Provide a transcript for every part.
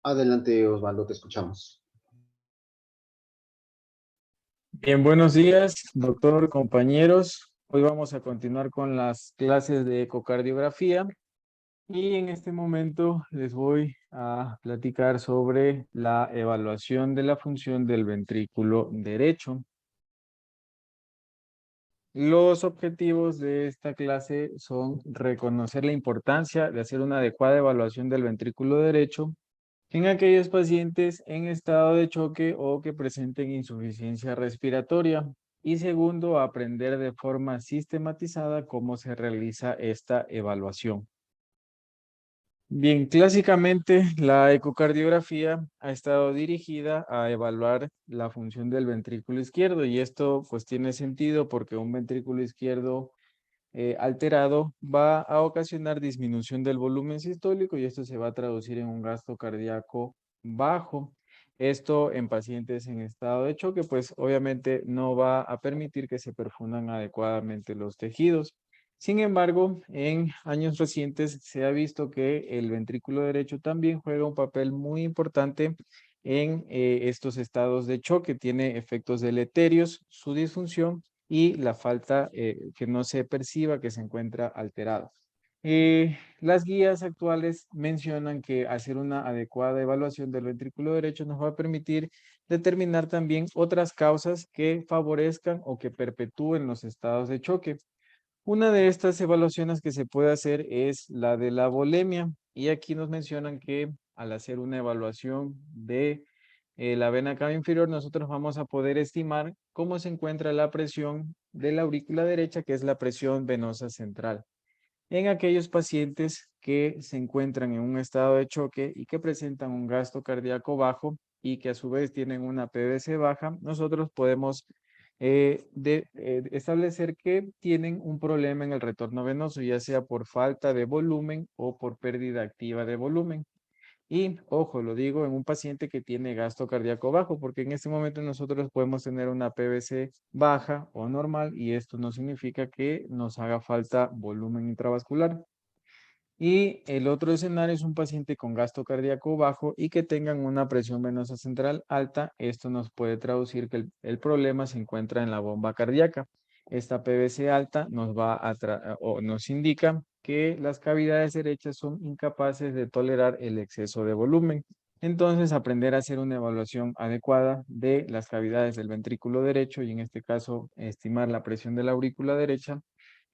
Adelante, Osvaldo, te escuchamos. Bien, buenos días, doctor, compañeros. Hoy vamos a continuar con las clases de ecocardiografía y en este momento les voy a platicar sobre la evaluación de la función del ventrículo derecho. Los objetivos de esta clase son reconocer la importancia de hacer una adecuada evaluación del ventrículo derecho en aquellos pacientes en estado de choque o que presenten insuficiencia respiratoria. Y segundo, aprender de forma sistematizada cómo se realiza esta evaluación. Bien, clásicamente la ecocardiografía ha estado dirigida a evaluar la función del ventrículo izquierdo y esto pues tiene sentido porque un ventrículo izquierdo alterado va a ocasionar disminución del volumen sistólico y esto se va a traducir en un gasto cardíaco bajo. Esto en pacientes en estado de choque, pues obviamente no va a permitir que se perfundan adecuadamente los tejidos. Sin embargo, en años recientes se ha visto que el ventrículo derecho también juega un papel muy importante en estos estados de choque. Tiene efectos deleterios, su disfunción y la falta que no se perciba que se encuentra alterado. Las guías actuales mencionan que hacer una adecuada evaluación del ventrículo derecho nos va a permitir determinar también otras causas que favorezcan o que perpetúen los estados de choque. Una de estas evaluaciones que se puede hacer es la de la volemia y aquí nos mencionan que al hacer una evaluación de la vena cava inferior, nosotros vamos a poder estimar cómo se encuentra la presión de la aurícula derecha, que es la presión venosa central. En aquellos pacientes que se encuentran en un estado de choque y que presentan un gasto cardíaco bajo y que a su vez tienen una PVC baja, nosotros podemos establecer que tienen un problema en el retorno venoso, ya sea por falta de volumen o por pérdida activa de volumen. Y ojo, lo digo en un paciente que tiene gasto cardíaco bajo, porque en este momento nosotros podemos tener una PVC baja o normal y esto no significa que nos haga falta volumen intravascular. Y el otro escenario es un paciente con gasto cardíaco bajo y que tengan una presión venosa central alta. Esto nos puede traducir que el problema se encuentra en la bomba cardíaca. Esta PVC alta o nos indica que las cavidades derechas son incapaces de tolerar el exceso de volumen. Entonces, aprender a hacer una evaluación adecuada de las cavidades del ventrículo derecho y en este caso estimar la presión de la aurícula derecha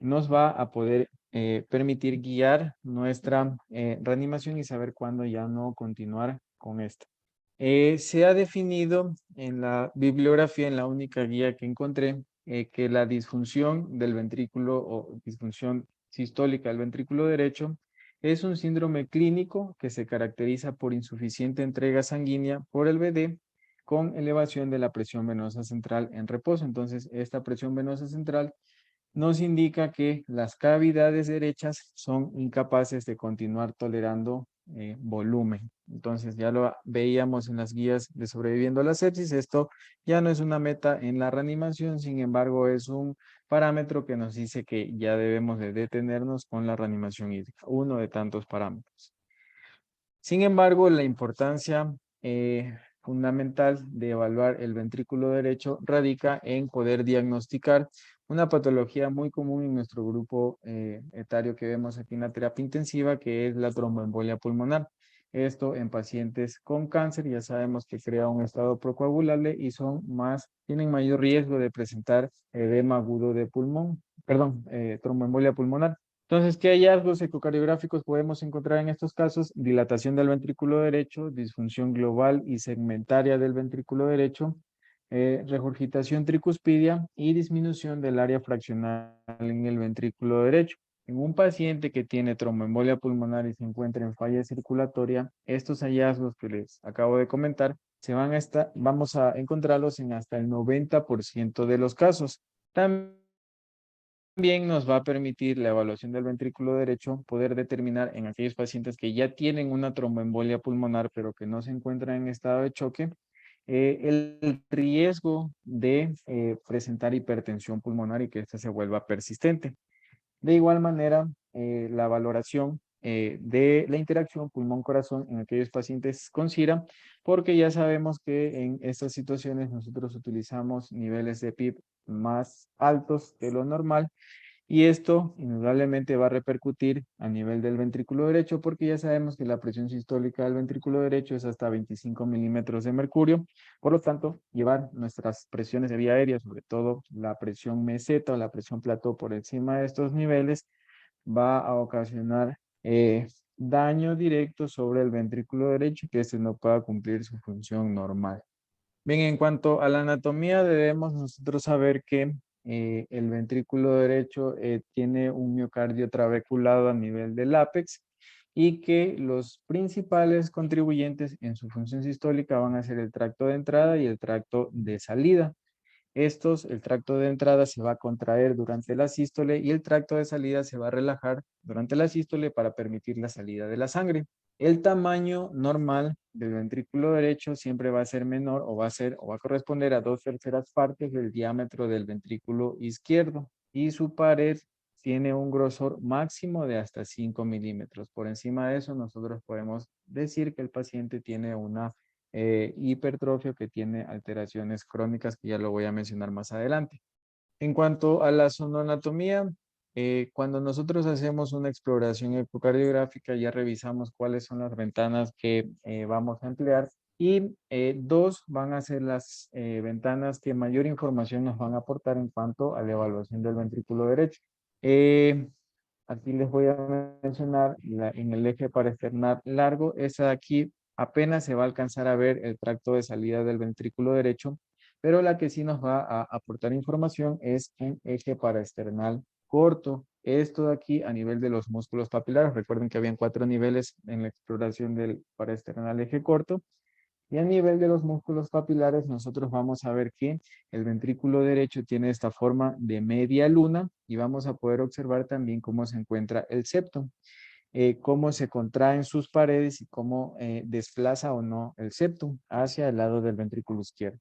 nos va a poder permitir guiar nuestra reanimación y saber cuándo ya no continuar con esta. Se ha definido en la bibliografía, en la única guía que encontré, que la disfunción del ventrículo o disfunción sistólica del ventrículo derecho es un síndrome clínico que se caracteriza por insuficiente entrega sanguínea por el VD con elevación de la presión venosa central en reposo. Entonces, esta presión venosa central nos indica que las cavidades derechas son incapaces de continuar tolerando volumen. Entonces ya lo veíamos en las guías de sobreviviendo a la sepsis. Esto ya no es una meta en la reanimación, sin embargo es un parámetro que nos dice que ya debemos de detenernos con la reanimación hídrica, uno de tantos parámetros. Sin embargo, la importancia fundamental de evaluar el ventrículo derecho radica en poder diagnosticar una patología muy común en nuestro grupo etario que vemos aquí en la terapia intensiva, que es la tromboembolia pulmonar. Esto en pacientes con cáncer, ya sabemos que crea un estado procoagulable y tienen mayor riesgo de presentar edema agudo de pulmón, perdón, tromboembolia pulmonar. Entonces, ¿qué hallazgos ecocardiográficos podemos encontrar en estos casos? Dilatación del ventrículo derecho, disfunción global y segmentaria del ventrículo derecho, regurgitación tricuspidia y disminución del área fraccional en el ventrículo derecho. En un paciente que tiene tromboembolia pulmonar y se encuentra en falla circulatoria, estos hallazgos que les acabo de comentar vamos a encontrarlos en hasta el 90% de los casos. También nos va a permitir la evaluación del ventrículo derecho poder determinar en aquellos pacientes que ya tienen una tromboembolia pulmonar pero que no se encuentran en estado de choque, el riesgo de presentar hipertensión pulmonar y que ésta se vuelva persistente. De igual manera, la valoración de la interacción pulmón-corazón en aquellos pacientes con SIRA, porque ya sabemos que en estas situaciones nosotros utilizamos niveles de PIB más altos de lo normal y esto indudablemente va a repercutir a nivel del ventrículo derecho porque ya sabemos que la presión sistólica del ventrículo derecho es hasta 25 milímetros de mercurio. Por lo tanto, llevar nuestras presiones de vía aérea, sobre todo la presión meseta o la presión plató por encima de estos niveles, va a ocasionar daño directo sobre el ventrículo derecho que este no pueda cumplir su función normal. Bien, en cuanto a la anatomía, debemos nosotros saber que el ventrículo derecho tiene un miocardio trabeculado a nivel del ápex y que los principales contribuyentes en su función sistólica van a ser el tracto de entrada y el tracto de salida. El tracto de entrada se va a contraer durante la sístole y el tracto de salida se va a relajar durante la sístole para permitir la salida de la sangre. El tamaño normal del ventrículo derecho siempre va a ser menor o va a corresponder a 2/3 partes del diámetro del ventrículo izquierdo y su pared tiene un grosor máximo de hasta 5 milímetros. Por encima de eso, nosotros podemos decir que el paciente tiene una hipertrofia que tiene alteraciones crónicas que ya lo voy a mencionar más adelante. En cuanto a la sonoanatomía, cuando nosotros hacemos una exploración ecocardiográfica ya revisamos cuáles son las ventanas que vamos a emplear y dos van a ser las ventanas que mayor información nos van a aportar en cuanto a la evaluación del ventrículo derecho. Eh, Aquí les voy a mencionar en el eje paraesternal largo, esa de aquí apenas se va a alcanzar a ver el tracto de salida del ventrículo derecho, pero la que sí nos va a aportar información es un eje paraesternal corto. Esto de aquí a nivel de los músculos papilares, recuerden que habían 4 niveles en la exploración del paraesternal eje corto. Y a nivel de los músculos papilares, nosotros vamos a ver que el ventrículo derecho tiene esta forma de media luna y vamos a poder observar también cómo se encuentra el septum, cómo se contraen sus paredes y cómo desplaza o no el septum hacia el lado del ventrículo izquierdo.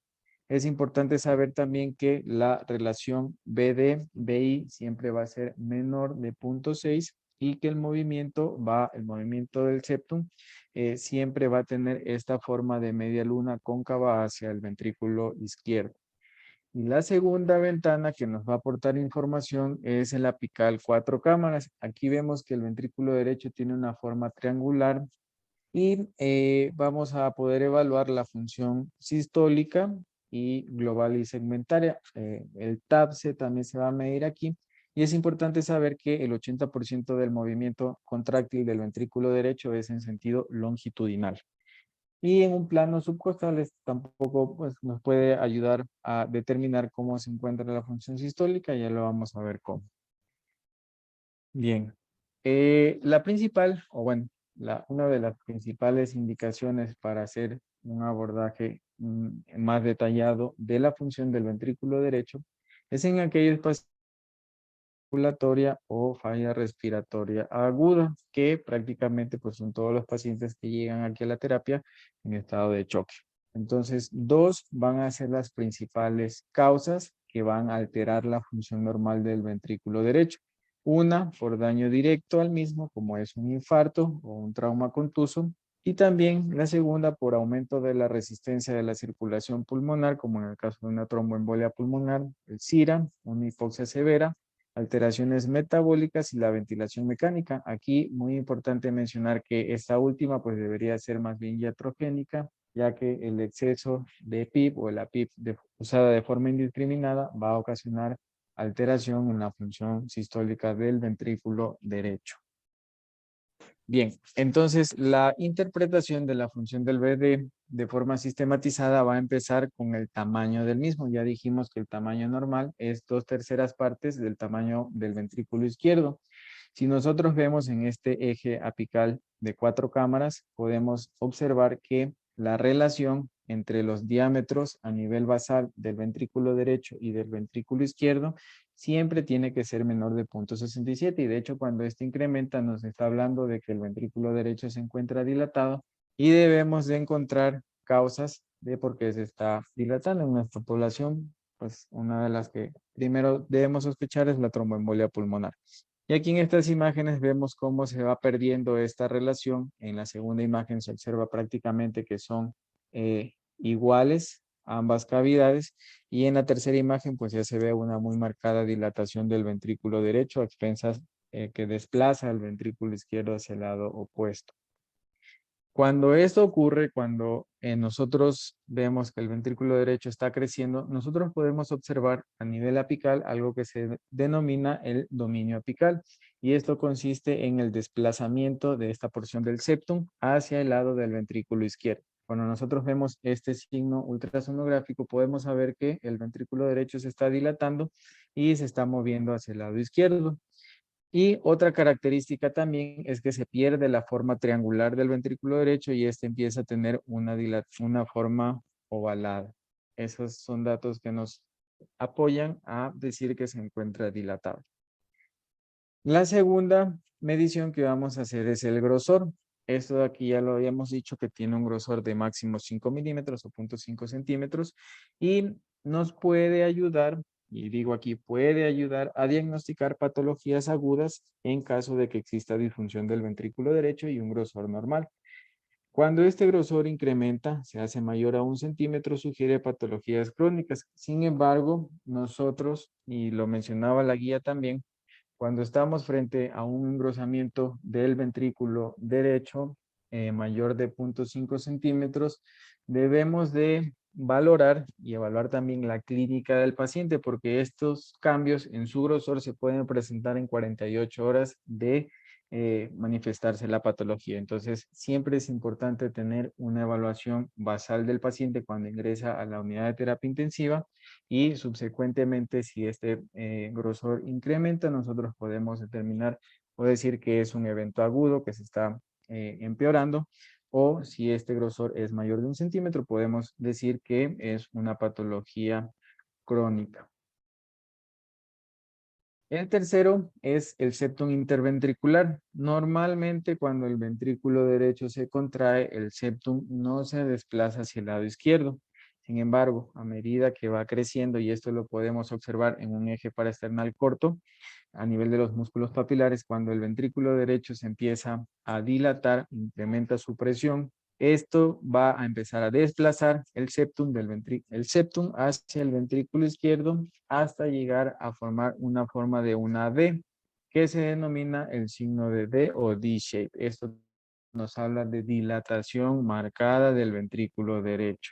Es importante saber también que la relación BD-BI siempre va a ser menor de 0.6 y que el movimiento del septum siempre va a tener esta forma de media luna cóncava hacia el ventrículo izquierdo. Y la segunda ventana que nos va a aportar información es el apical 4 cámaras. Aquí vemos que el ventrículo derecho tiene una forma triangular y vamos a poder evaluar la función sistólica y global y segmentaria. El TAPSE también se va a medir aquí. Y es importante saber que el 80% del movimiento contráctil del ventrículo derecho es en sentido longitudinal. Y en un plano subcostal tampoco pues, nos puede ayudar a determinar cómo se encuentra la función sistólica. Ya lo vamos a ver cómo. Bien. La principal, o bueno, una de las principales indicaciones para hacer un abordaje más detallado de la función del ventrículo derecho es en aquellos pacientes circulatoria o falla respiratoria aguda, que prácticamente pues son todos los pacientes que llegan aquí a la terapia en estado de choque. Entonces, dos van a ser las principales causas que van a alterar la función normal del ventrículo derecho. Una por daño directo al mismo, como es un infarto o un trauma contuso, y también la segunda por aumento de la resistencia de la circulación pulmonar, como en el caso de una tromboembolia pulmonar, el SIRA, una hipoxia severa, alteraciones metabólicas y la ventilación mecánica. Aquí muy importante mencionar que esta última pues debería ser más bien iatrogénica, ya que el exceso de PIB o la PIB usada de forma indiscriminada va a ocasionar alteración en la función sistólica del ventrículo derecho. Bien, entonces la interpretación de la función del BD de forma sistematizada va a empezar con el tamaño del mismo. Ya dijimos que el tamaño normal es 2/3 partes del tamaño del ventrículo izquierdo. Si nosotros vemos en este eje apical de 4 cámaras, podemos observar que la relación entre los diámetros a nivel basal del ventrículo derecho y del ventrículo izquierdo siempre tiene que ser menor de 0.67 y de hecho cuando este incrementa nos está hablando de que el ventrículo derecho se encuentra dilatado y debemos de encontrar causas de por qué se está dilatando en nuestra población. Pues una de las que primero debemos sospechar es la tromboembolia pulmonar. Y aquí en estas imágenes vemos cómo se va perdiendo esta relación. En la segunda imagen se observa prácticamente que son iguales ambas cavidades. Y en la tercera imagen pues ya se ve una muy marcada dilatación del ventrículo derecho a expensas que desplaza el ventrículo izquierdo hacia el lado opuesto. Cuando esto ocurre, cuando nosotros vemos que el ventrículo derecho está creciendo, nosotros podemos observar a nivel apical algo que se denomina el dominio apical. Y esto consiste en el desplazamiento de esta porción del septum hacia el lado del ventrículo izquierdo. Cuando nosotros vemos este signo ultrasonográfico, podemos saber que el ventrículo derecho se está dilatando y se está moviendo hacia el lado izquierdo. Y otra característica también es que se pierde la forma triangular del ventrículo derecho y este empieza a tener una forma ovalada. Esos son datos que nos apoyan a decir que se encuentra dilatado. La segunda medición que vamos a hacer es el grosor. Esto de aquí ya lo habíamos dicho que tiene un grosor de máximo 5 milímetros o 0.5 centímetros y nos puede ayudar, y digo aquí puede ayudar a diagnosticar patologías agudas en caso de que exista disfunción del ventrículo derecho y un grosor normal. Cuando este grosor incrementa, se hace mayor a 1 centímetro, sugiere patologías crónicas. Sin embargo, nosotros, y lo mencionaba la guía también, cuando estamos frente a un engrosamiento del ventrículo derecho mayor de 0.5 centímetros, debemos de valorar y evaluar también la clínica del paciente porque estos cambios en su grosor se pueden presentar en 48 horas de manifestarse la patología. Entonces, siempre es importante tener una evaluación basal del paciente cuando ingresa a la unidad de terapia intensiva y subsecuentemente si este grosor incrementa, nosotros podemos determinar o decir que es un evento agudo que se está empeorando, o si este grosor es mayor de 1 centímetro, podemos decir que es una patología crónica. El tercero es el septum interventricular. Normalmente cuando el ventrículo derecho se contrae, el septum no se desplaza hacia el lado izquierdo. Sin embargo, a medida que va creciendo, y esto lo podemos observar en un eje paraesternal corto, a nivel de los músculos papilares, cuando el ventrículo derecho se empieza a dilatar, incrementa su presión, esto va a empezar a desplazar el septum hacia el ventrículo izquierdo hasta llegar a formar una forma de una D, que se denomina el signo de D o D-shape. Esto nos habla de dilatación marcada del ventrículo derecho.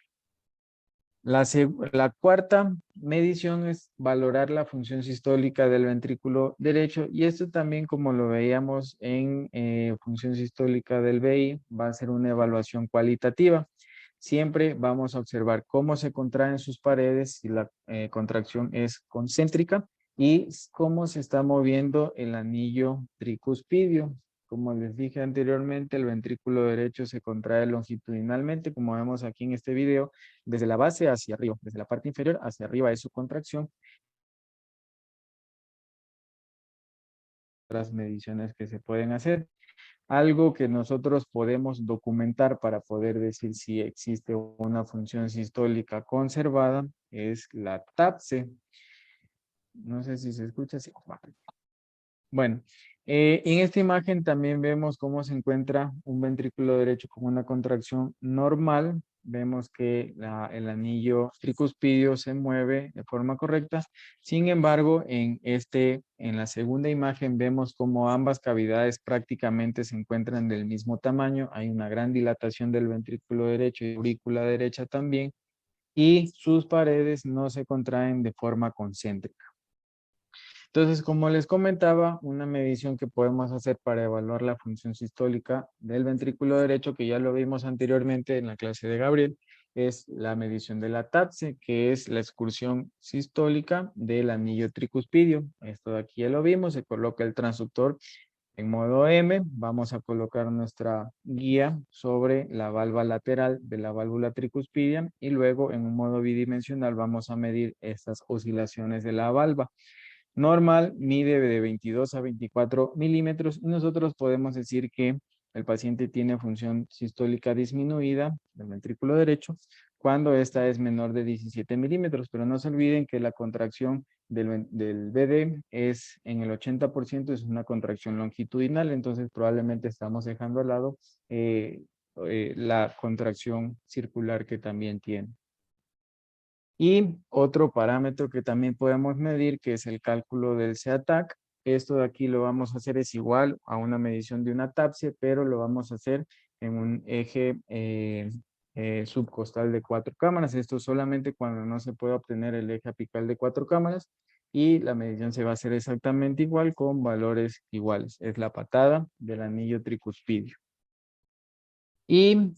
La cuarta medición es valorar la función sistólica del ventrículo derecho y esto también como lo veíamos en función sistólica del VI va a ser una evaluación cualitativa. Siempre vamos a observar cómo se contraen sus paredes si la contracción es concéntrica y cómo se está moviendo el anillo tricuspidio. Como les dije anteriormente, el ventrículo derecho se contrae longitudinalmente, como vemos aquí en este video, desde la base hacia arriba, desde la parte inferior hacia arriba es su contracción. Otras mediciones que se pueden hacer. Algo que nosotros podemos documentar para poder decir si existe una función sistólica conservada es la TAPSE. No sé si se escucha así. Bueno, en esta imagen también vemos cómo se encuentra un ventrículo derecho con una contracción normal. Vemos que el anillo tricuspidio se mueve de forma correcta. Sin embargo, en la segunda imagen vemos como ambas cavidades prácticamente se encuentran del mismo tamaño. Hay una gran dilatación del ventrículo derecho y aurícula derecha también. Y sus paredes no se contraen de forma concéntrica. Entonces, como les comentaba, una medición que podemos hacer para evaluar la función sistólica del ventrículo derecho, que ya lo vimos anteriormente en la clase de Gabriel, es la medición de la TAPSE, que es la excursión sistólica del anillo tricuspidio. Esto de aquí ya lo vimos, se coloca el transductor en modo M, vamos a colocar nuestra guía sobre la valva lateral de la válvula tricuspidia y luego en un modo bidimensional vamos a medir estas oscilaciones de la valva. Normal mide de 22 a 24 milímetros y nosotros podemos decir que el paciente tiene función sistólica disminuida del ventrículo derecho cuando esta es menor de 17 milímetros, pero no se olviden que la contracción del BD es en el 80%, es una contracción longitudinal, entonces probablemente estamos dejando al lado la contracción circular que también tiene. Y otro parámetro que también podemos medir, que es el cálculo del CATAC. Esto de aquí lo vamos a hacer es igual a una medición de una TAPSE, pero lo vamos a hacer en un eje subcostal de 4 cámaras. Esto solamente cuando no se puede obtener el eje apical de 4 cámaras. Y la medición se va a hacer exactamente igual con valores iguales. Es la patada del anillo tricuspidio. Y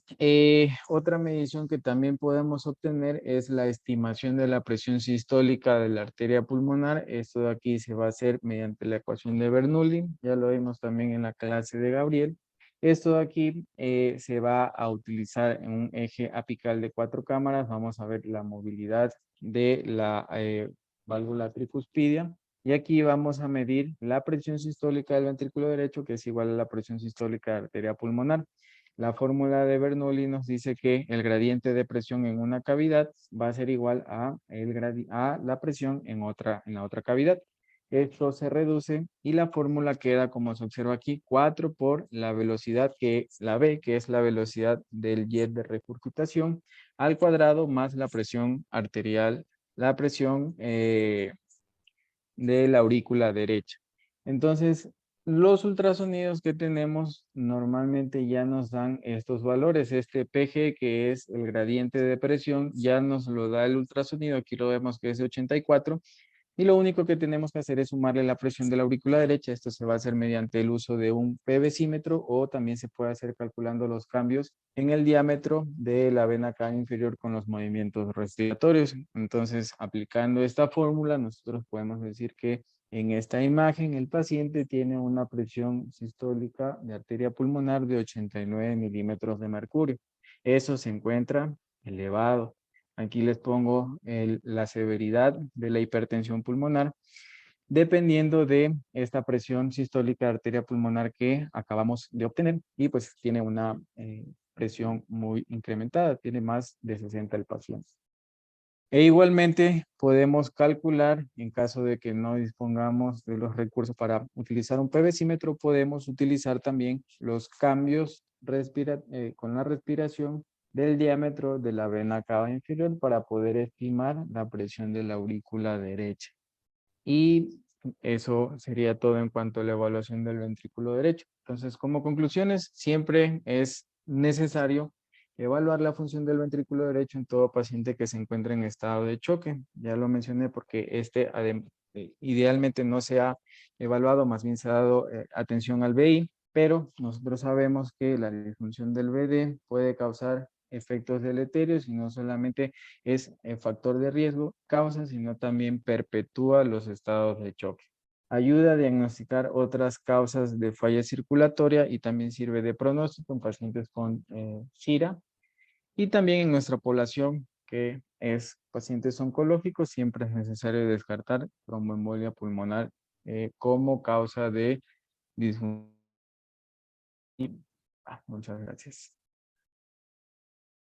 otra medición que también podemos obtener es la estimación de la presión sistólica de la arteria pulmonar. Esto de aquí se va a hacer mediante la ecuación de Bernoulli. Ya lo vimos también en la clase de Gabriel. Esto de aquí se va a utilizar en un eje apical de 4 cámaras. Vamos a ver la movilidad de la válvula tricuspidia. Y aquí vamos a medir la presión sistólica del ventrículo derecho, que es igual a la presión sistólica de la arteria pulmonar. La fórmula de Bernoulli nos dice que el gradiente de presión en una cavidad va a ser igual a la presión en la otra cavidad. Esto se reduce y la fórmula queda, como se observa aquí, 4 por la velocidad que es la V, que es la velocidad del jet de regurgitación, al cuadrado más la presión arterial, la presión de la aurícula derecha. Entonces, los ultrasonidos que tenemos normalmente ya nos dan estos valores. Este PG, que es el gradiente de presión, ya nos lo da el ultrasonido. Aquí lo vemos que es de 84. Y lo único que tenemos que hacer es sumarle la presión de la aurícula derecha. Esto se va a hacer mediante el uso de un PV-símetro o también se puede hacer calculando los cambios en el diámetro de la vena cava inferior con los movimientos respiratorios. Entonces, aplicando esta fórmula, nosotros podemos decir que en esta imagen el paciente tiene una presión sistólica de arteria pulmonar de 89 milímetros de mercurio. Eso se encuentra elevado. Aquí les pongo la severidad de la hipertensión pulmonar dependiendo de esta presión sistólica de arteria pulmonar que acabamos de obtener y pues tiene una presión muy incrementada, tiene más de 60 el paciente. E igualmente podemos calcular, en caso de que no dispongamos de los recursos para utilizar un PV-símetro, podemos utilizar también los cambios con la respiración del diámetro de la vena cava inferior para poder estimar la presión de la aurícula derecha. Y eso sería todo en cuanto a la evaluación del ventrículo derecho. Entonces, como conclusiones, siempre es necesario evaluar la función del ventrículo derecho en todo paciente que se encuentre en estado de choque. Ya lo mencioné porque idealmente no se ha evaluado, más bien se ha dado atención al BI, pero nosotros sabemos que la disfunción del BD puede causar efectos deleterios y no solamente es factor de riesgo, causa, sino también perpetúa los estados de choque. Ayuda a diagnosticar otras causas de falla circulatoria y también sirve de pronóstico en pacientes con SIRA. Y también en nuestra población, que es pacientes oncológicos, siempre es necesario descartar tromboembolia pulmonar como causa de disfunción. Muchas gracias.